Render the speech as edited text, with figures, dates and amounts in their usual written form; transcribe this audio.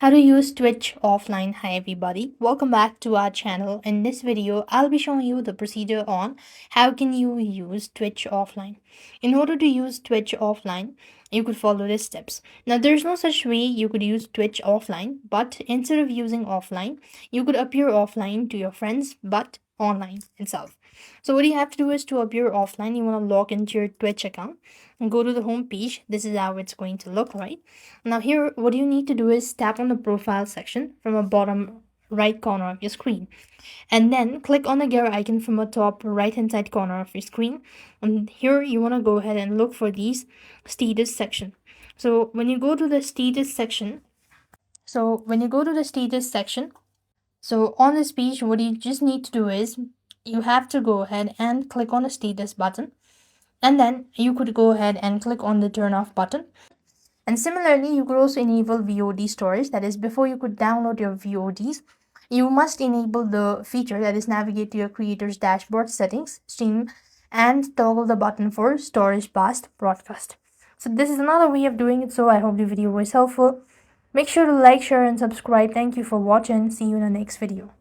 How to use Twitch offline. Hi everybody, welcome back to our channel. In this video I'll be showing you the procedure on how can you use Twitch offline. In order to use Twitch offline, you could follow these steps. Now there's no such way you could use Twitch offline, but instead of using offline, you could appear offline to your friends but online itself. So what you have to do is, to appear offline, you want to log into your Twitch account and go to the home page. This is how it's going to look, right? Now here, what you need to do is tap on the profile section from the bottom right corner of your screen, and then click on the gear icon from the top right hand side corner of your screen. And here you want to go ahead and look for these status section. So when you go to the status section, so on this page, what you just need to do is you have to go ahead and click on the status button, and then you could go ahead and click on the turn off button. And similarly, you could also enable VOD storage. That is, before you could download your VODs, you must enable the feature, that is, navigate to your creator's dashboard settings, stream, and toggle the button for storage past broadcast. So this is another way of doing it. So I hope the video was helpful. Make sure to like, share, and subscribe. Thank you for watching. See you in the next video.